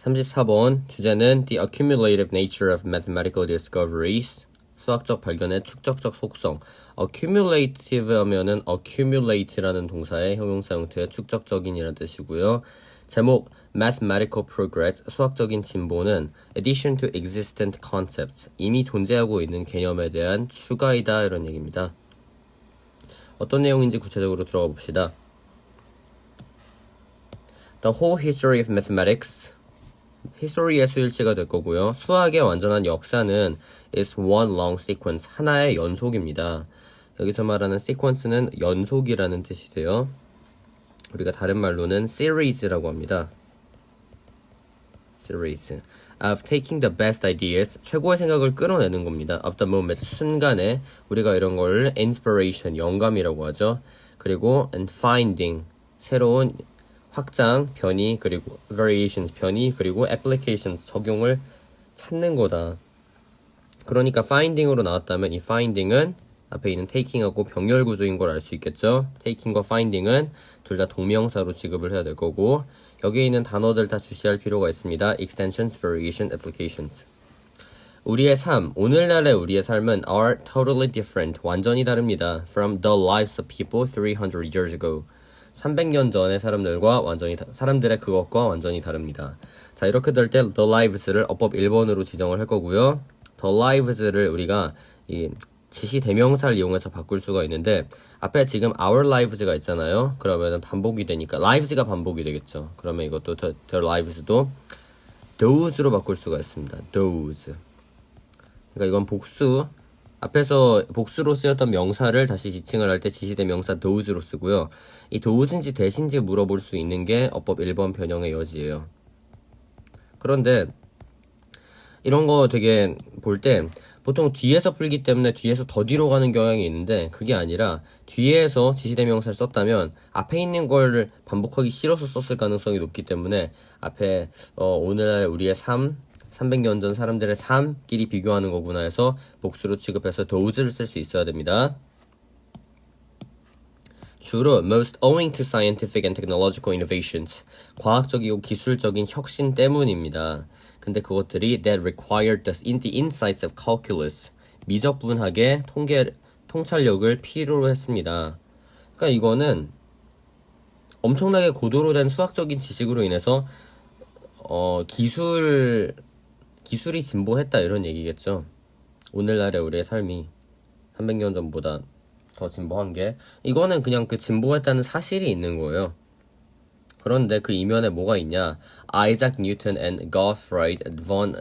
34번 주제는 The accumulative nature of mathematical discoveries. 수학적 발견의 축적적 속성. accumulative 하면은 accumulate라는 동사의 형용사 형태의 축적적인이라는 뜻이고요. 제목 mathematical progress. 수학적인 진보는 addition to existent concepts. 이미 존재하고 있는 개념에 대한 추가이다 이런 얘기입니다. 어떤 내용인지 구체적으로 들어가 봅시다. The whole history of mathematics. history의 수일치가 될 거고요. 수학의 완전한 역사는 is one long sequence. 하나의 연속입니다. 여기서 말하는 sequence는 연속이라는 뜻이 돼요. 우리가 다른 말로는 series라고 합니다. series. of taking the best ideas. 최고의 생각을 끌어내는 겁니다. of the moment. 순간에 우리가 이런 걸 inspiration, 영감이라고 하죠. 그리고 and finding. 새로운 확장, 변이, 그리고 variations, 변이, 그리고 applications, 적용을 찾는 거다. 그러니까 finding으로 나왔다면 이 finding은 앞에 있는 taking하고 병렬 구조인 걸 알 수 있겠죠. taking과 finding은 둘 다 동명사로 취급을 해야 될 거고 여기에 있는 단어들 다 주시할 필요가 있습니다. extensions, variation, applications. 우리의 삶, 오늘날의 우리의 삶은 are totally different, 완전히 다릅니다. from the lives of people 300 years ago. 300년 전의 사람들의 그것과 완전히 다릅니다. 자, 이렇게 될 때 the lives를 어법 1번으로 지정을 할 거고요. the lives를 우리가 이 지시 대명사를 이용해서 바꿀 수가 있는데 앞에 지금 our lives가 있잖아요. 그러면은 반복이 되니까 lives가 반복이 되겠죠. 그러면 이것도 the lives도 those로 바꿀 수가 있습니다. those. 그러니까 이건 복수. 앞에서 복수로 쓰였던 명사를 다시 지칭을 할 때 지시대명사 those로 쓰고요. 이 those인지 대신지 물어볼 수 있는 게 어법 1번 변형의 여지예요. 그런데 이런 거 되게 볼 때 보통 뒤에서 풀기 때문에 뒤에서 더 뒤로 가는 경향이 있는데 그게 아니라 뒤에서 지시대명사를 썼다면 앞에 있는 걸 반복하기 싫어서 썼을 가능성이 높기 때문에 앞에 오늘날 우리의 삶 300년 전 사람들의 삶끼리 비교하는 거구나 해서 복수로 취급해서 those를 쓸 수 있어야 됩니다. 주로 most owing to scientific and technological innovations. 과학적이고 기술적인 혁신 때문입니다. 근데 그것들이 that required the insights of calculus. 미적분학의 통찰력을 필요로 했습니다. 그러니까 이거는 엄청나게 고도로 된 수학적인 지식으로 인해서 기술이 진보했다 이런 얘기겠죠. 오늘날의 우리의 삶이 300년 전보다 더 진보한 게 이거는 그냥 그 진보했다는 사실이 있는 거예요. 그런데 그 이면에 뭐가 있냐? Isaac Newton and Gottfried von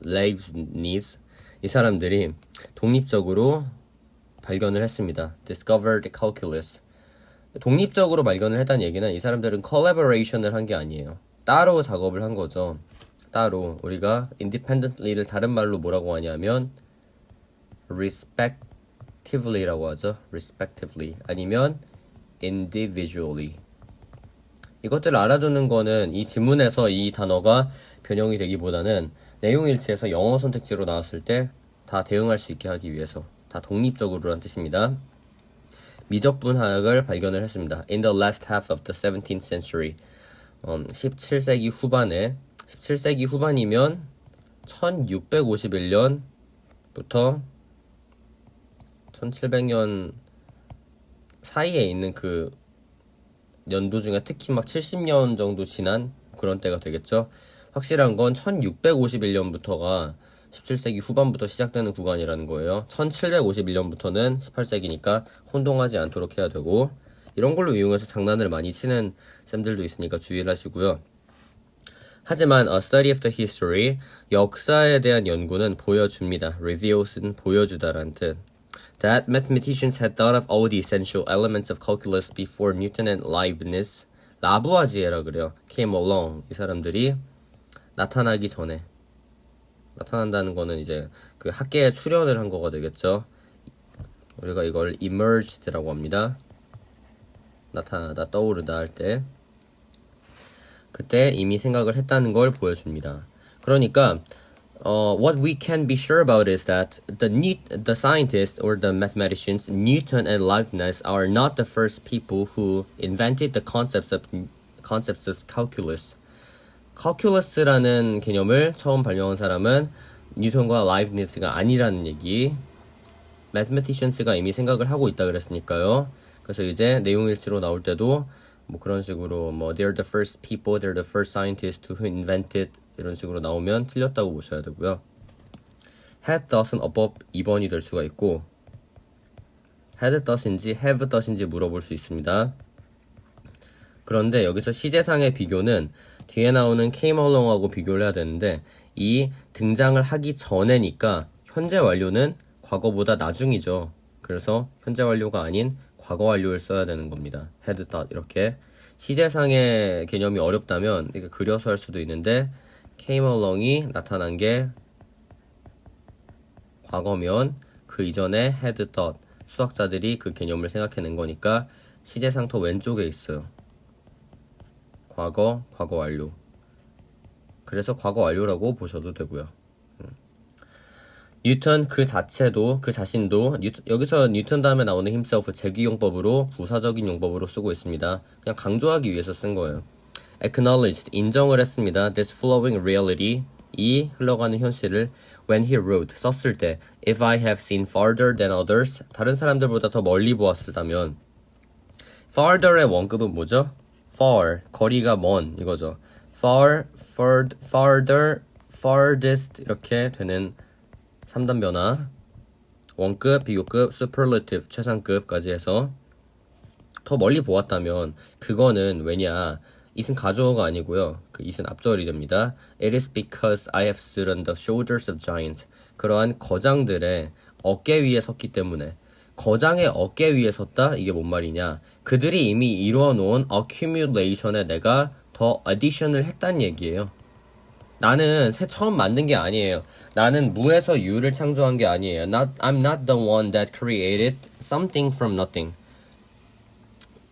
Leibniz 이 사람들이 독립적으로 발견을 했습니다. Discovered calculus. 독립적으로 발견을 했다는 얘기는 이 사람들은 collaboration을 한 게 아니에요. 따로 작업을 한 거죠. 따로 우리가 independently를 다른 말로 뭐라고 하냐면 respectively라고 하죠. respectively 아니면 individually. 이것들을 알아두는 거는 이 지문에서 이 단어가 변형이 되기보다는 내용 일치에서 영어 선택지로 나왔을 때 다 대응할 수 있게 하기 위해서 다 독립적으로란 뜻입니다. 미적분학을 발견을 했습니다. In the last half of the 17th century 17세기 후반에 17세기 후반이면 1651년부터 1700년 사이에 있는 그 연도 중에 특히 막 70년 정도 지난 그런 때가 되겠죠. 확실한 건 1651년부터가 17세기 후반부터 시작되는 구간이라는 거예요. 1751년부터는 18세기니까 혼동하지 않도록 해야 되고 이런 걸로 이용해서 장난을 많이 치는 쌤들도 있으니까 주의를 하시고요. 하지만 a study of the history, 역사에 대한 연구는 보여줍니다. reveals는 보여주다라는 뜻. That mathematicians had thought of all the essential elements of calculus before Newton and Leibniz, 라부아지에라 그래요. came along. 이 사람들이 나타나기 전에. 나타난다는 거는 이제 그 학계에 출연을 한 거가 되겠죠. 우리가 이걸 emerged라고 합니다. 나타나다, 떠오르다 할 때. 그때 이미 생각을 했다는 걸 보여줍니다. 그러니까 what we can be sure about is that the scientists or the mathematicians Newton and Leibniz are not the first people who invented the concepts of calculus. calculus라는 개념을 처음 발명한 사람은 뉴턴과 라이브니츠가 아니라는 얘기. mathematicians가 이미 생각을 하고 있다 그랬으니까요. 그래서 이제 내용일치로 나올 때도 뭐 그런 식으로 뭐 they're the first people, they're the first scientists who invented 이런 식으로 나오면 틀렸다고 보셔야 되고요. had thought은 어법 2번이 될 수가 있고 had thought인지 have thought인지 물어볼 수 있습니다. 그런데 여기서 시제상의 비교는 뒤에 나오는 came along하고 비교를 해야 되는데 이 등장을 하기 전에니까 현재 완료는 과거보다 나중이죠. 그래서 현재 완료가 아닌 과거 완료를 써야 되는 겁니다. had thought 이렇게 시제상의 개념이 어렵다면 이렇게 그려서 할 수도 있는데 came along이 나타난 게 과거면 그 이전에 had thought 수학자들이 그 개념을 생각해낸 거니까 시제상 더 왼쪽에 있어요. 과거 완료. 그래서 과거 완료라고 보셔도 되고요. 뉴턴 그 자신도 여기서 뉴턴 다음에 나오는 himself 제기용법으로 부사적인 용법으로 쓰고 있습니다. 그냥 강조하기 위해서 쓴 거예요. acknowledged 인정을 했습니다. this flowing reality 이 흘러가는 현실을 when he wrote 썼을 때 if I have seen farther than others 다른 사람들보다 더 멀리 보았다면 farther의 원급은 뭐죠? far 거리가 먼 이거죠. far, farther, farthest 이렇게 되는 3단 변화 원급, 비교급, superlative 최상급까지 해서 더 멀리 보았다면 그거는 왜냐 it은 가주어가 아니고요. 그 it은 앞절이 됩니다. It is because I have stood on the shoulders of giants. 그러한 거장들의 어깨 위에 섰기 때문에 거장의 어깨 위에 섰다? 이게 뭔 말이냐? 그들이 이미 이루어놓은 accumulation에 내가 더 addition을 했단 얘기예요. 나는 새 처음 만든 게 아니에요. 나는 무에서 유를 창조한 게 아니에요. I'm not the one that created something from nothing.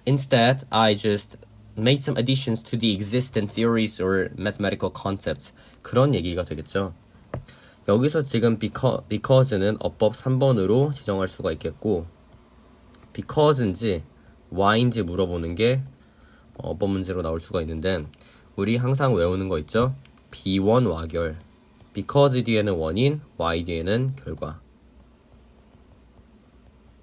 Instead, I just made some additions to the existing theories or mathematical concepts. 그런 얘기가 되겠죠. 여기서 지금 because는 어법 3번으로 지정할 수가 있겠고 because인지 why인지 물어보는 게 어법 문제로 나올 수가 있는데 우리 항상 외우는 거 있죠? B1 와결 because 뒤에는 원인, why 뒤에는 결과.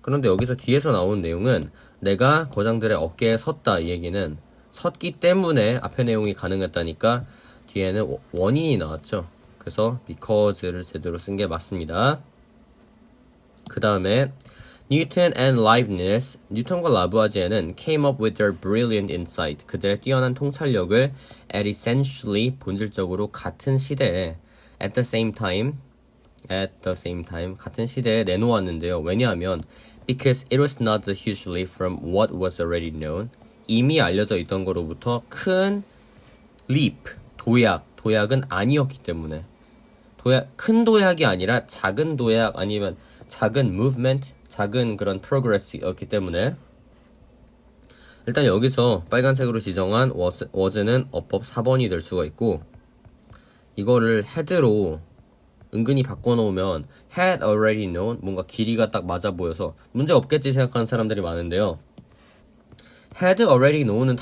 그런데 여기서 뒤에서 나온 내용은 내가 거장들의 어깨에 섰다 이 얘기는 섰기 때문에 앞에 내용이 가능했다니까 뒤에는 원인이 나왔죠. 그래서 because를 제대로 쓴 게 맞습니다. 그 다음에 Newton and Leibniz, 뉴턴과 라부아지에는 came up with their brilliant insight. 그들의 뛰어난 통찰력을 at essentially 본질적으로 같은 시대에 at the same time 같은 시대에 내놓았는데요. 왜냐하면 because it was not hugely from what was already known. 이미 알려져 있던 거로부터 큰 leap, 도약은 아니었기 때문에 큰 도약이 아니라 작은 도약 아니면 작은 movement, 작은 그런 progress였기 때문에 일단 여기서 빨간색으로 지정한 was는 어법 4번이 될 수가 있고 이거를 had로 은근히 바꿔놓으면 had already known 뭔가 길이가 딱 맞아 보여서 문제 없겠지 생각하는 사람들이 많은데요. had already know는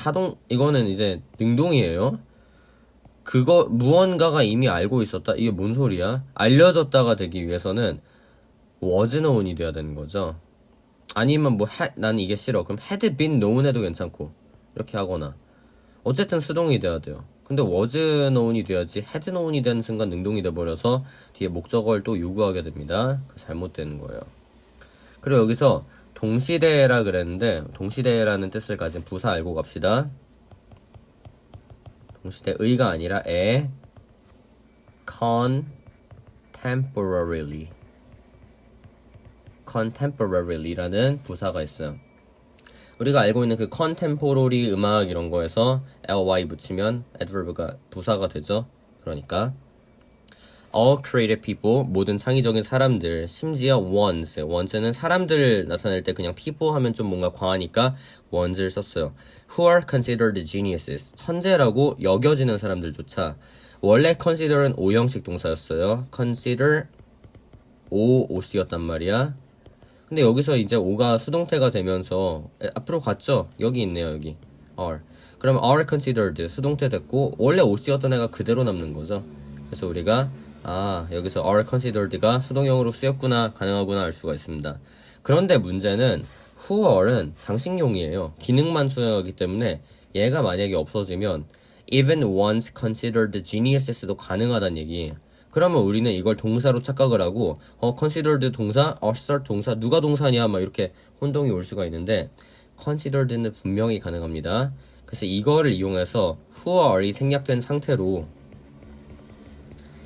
이거는 이제 능동이에요. 무언가가 이미 알고 있었다? 이게 뭔 소리야? 알려졌다가 되기 위해서는 was known이 돼야 되는 거죠. 아니면 난 이게 싫어. 그럼 had been known 해도 괜찮고 이렇게 하거나 어쨌든 수동이 돼야 돼요. 근데 was known이 돼야지 had known이 되는 순간 능동이 돼버려서 뒤에 목적어를 또 요구하게 됩니다. 잘못되는 거예요. 그리고 여기서 동시대라 그랬는데 동시대라는 뜻을 가진 부사 알고 갑시다. 동시대의가 아니라 contemporary라는 부사가 있어요. 우리가 알고 있는 그 contemporary 음악 이런 거에서 ly 붙이면 adverb가 부사가 되죠. 그러니까 all created people 모든 창의적인 사람들 심지어 ones는 사람들을 나타낼 때 그냥 people 하면 좀 뭔가 과하니까 ones를 썼어요. who are considered geniuses 천재라고 여겨지는 사람들조차 원래 consider은 오형식 동사였어요. consider OC였단 말이야. 근데 여기서 이제 O가 수동태가 되면서 앞으로 갔죠. 여기 있네요. 여기 are. 그럼 are considered 수동태 됐고 원래 OC였던 애가 그대로 남는 거죠. 그래서 우리가 여기서 are considered가 수동형으로 쓰였구나, 가능하구나 알 수가 있습니다. 그런데 문제는 who are는 장식용이에요. 기능만 수행하기 때문에 얘가 만약에 없어지면 even once considered geniuses도 가능하다는 얘기예요. 그러면 우리는 이걸 동사로 착각을 하고 considered 동사, assert 동사, 누가 동사냐 막 이렇게 혼동이 올 수가 있는데 considered는 분명히 가능합니다. 그래서 이거를 이용해서 who are이 생략된 상태로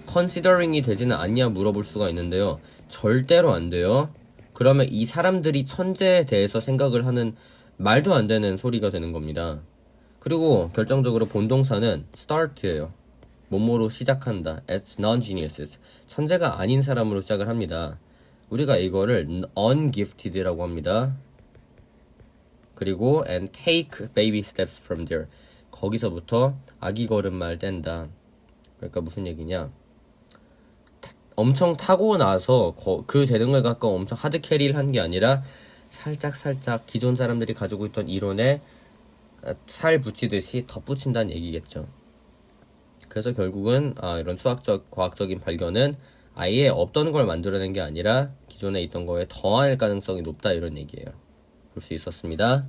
considering이 되지는 않냐 물어볼 수가 있는데요. 절대로 안 돼요. 그러면 이 사람들이 천재에 대해서 생각을 하는 말도 안 되는 소리가 되는 겁니다. 그리고 결정적으로 본동사는 start예요. 뭐뭐로 시작한다. as non-geniuses. 천재가 아닌 사람으로 시작을 합니다. 우리가 이거를 ungifted라고 합니다. 그리고 and take baby steps from there. 거기서부터 아기 걸음마를 뗀다. 그러니까 무슨 얘기냐? 엄청 타고 나서 그 재능을 갖고 엄청 하드 캐리를 한 게 아니라 살짝 기존 사람들이 가지고 있던 이론에 살 붙이듯이 덧붙인다는 얘기겠죠. 그래서 결국은 이런 수학적, 과학적인 발견은 아예 없던 걸 만들어낸 게 아니라 기존에 있던 거에 더할 가능성이 높다 이런 얘기예요. 볼 수 있었습니다.